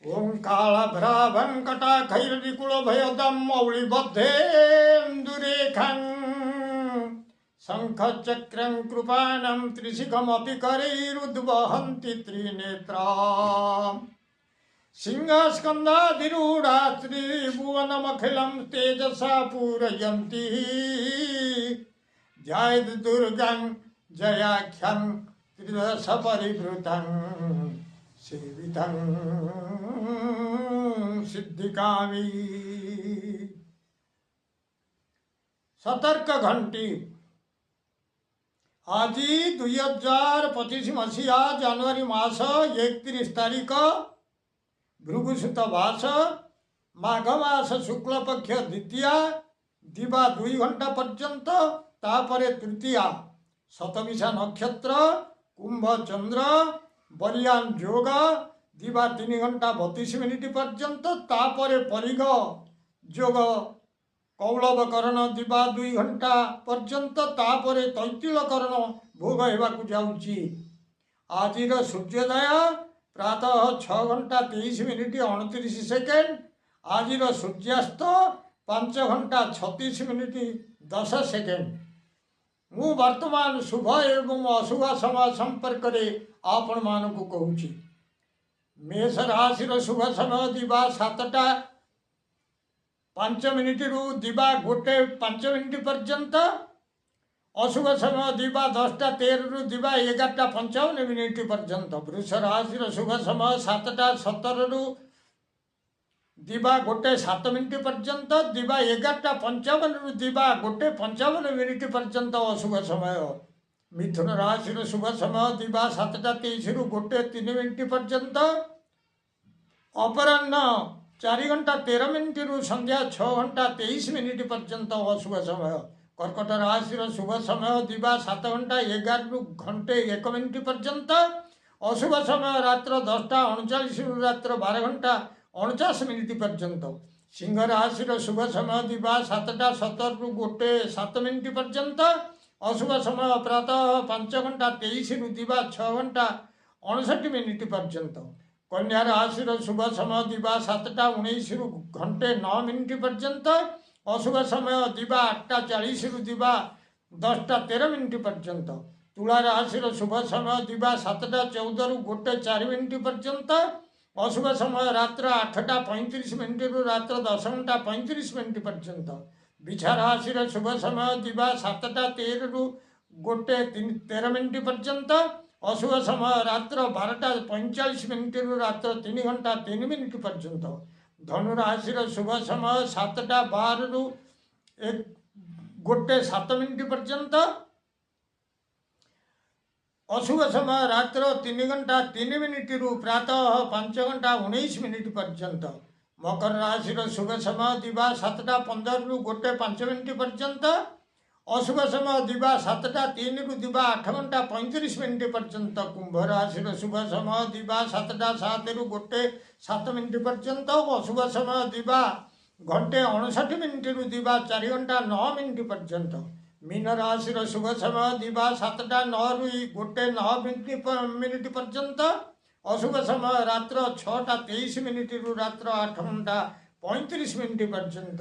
ओं कालभ्राभङ्कटाखैर्विकुलभयदं मौलिबद्धेन्दुरेखं शङ्खचक्रं कृपाणं त्रिशिखमपि करैरुद्वहन्ति त्रिनेत्राम् सिंहस्कन्धाधिरूढा त्रिभुवनमखिलं तेजसा पूरयन्ति ध्यायेद्दुर्गं जयाख्यं त्रिदश परिवृतं सेवितं सिद्धिकामी। सतर्क घंटी आज 2025 मसीहा जनवरी मास 31 तारीख भृगुसुत मास माघ मास शुक्ल पक्ष द्वितीया दिवा 2 घंटा पर्यंत तापरे तृतीया शतविशा नक्षत्र कुंभ चंद्र बलियान जोग दिवा 3 घंटा 32 मिनिट पर्यंत तापरे परिघ जोग कौलवकरण दिवा 2 घंटा पर्यंत तापरे तैतिलकरण भोग हेबाकु जाउची। आजिर सूर्योदय प्रातः 6 घंटा 23 मिनिट 29 सेकेंड। आजिर सूर्यास्त 5 घंटा 36 मिनिट 10 सेकेंड। मु वर्तमान शुभ एवं अशुभ समय संपर्क में आपण मानक कहूँ। मेष राशि शुभ समय दिवा 7टा 5 मिनिट रु दिवा 1:05 मिनिट पर्यंत। अशुभ समय दिवा 10टा 13 रु दिवा 11:55 मिनिट पर्यंत। वृष राशि शुभ समय 7टा 17 रु दिवा 1:07 मिनिट पर्यंत। दिवा 11:55 रु दिवा 1:55 मिनिट पर्यंत अशुभ समय। मिथुन राशि शुभ समय दिवा 7टा 23 रु 1:03 मिनिट पर्यंत। अपराह्न 4 घंटा 13 मिनिट रु संध्या 6 घंटा 23 मिनिट पर्यंत अशुभ समय। कर्कट राशि शुभ समय दिवा 7 घंटा 11 रु घंटे 1 मिनिट पर्यंत। अशुभ समय रात्र 10:39 रु रात्र 12 घंटा 49 मिनिट पर्यंत। सिंह राशि शुभ समय दिवा 7टा 17 रु 1:07 मिनिट पर्यंत। अशुभ समय प्रातः 5 घंटा 23 रु दिवा 6 घंटा 59 मिनिट पर्यंत। कन्या राशि शुभ समय दिवा 7टा 19 रु घंटे 9 मिनिट पर्यंत। अशुभ समय दिवा 8:40 रु दिवा 10:13 मिनिट पर्यंत। तुला राशि शुभ समय दिवा 7टा 14 रु 1:04 मिनिट पर्यंत। अशुभ समय रात्र 8:35 मिनिट रु रात्र 10 घंटा 35 मिनिट पर्यंत। बिछा राशि शुभ समय दिवा 7टा 13 रु 1:13 मिनिट पर्यंत। अशुभ समय रात्र 12:45 मिनिट रु रात्र 3 घंटा 3 मिनिट पर्यंत। धनु राशि शुभ समय 7टा 12 रु 1:07 मिनिट पर्यंत। अशुभ समय रात्र 3 घंटा 3 मिनिट रु प्रातः 5 घंटा 19 मिनिट पर्यंत। मकर राशि शुभ समय दिवा 7टा 15 रु 1:05 मिनिट पर्यंत। अशुभ समय दिवा 7टा 3 रु दिवा 8 घंटा 35 मिनिट पर्यंत। कुंभ राशि शुभ समय दिवा 7टा 7 रु 1:07 मिनिट पर्यंत। अशुभ समय दिवा घंटे 59 मिनिट रु दिवा 4 घंटा 9 मिनिट पर्यंत। मीन राशि शुभ समय दिवा 7टा 9 रु 1:09 मिनिट पर्यंत। अशुभ समय रात्र 6टा 23 मिनिट रु रात्र 8 घंटा 35 मिनिट पर्यंत।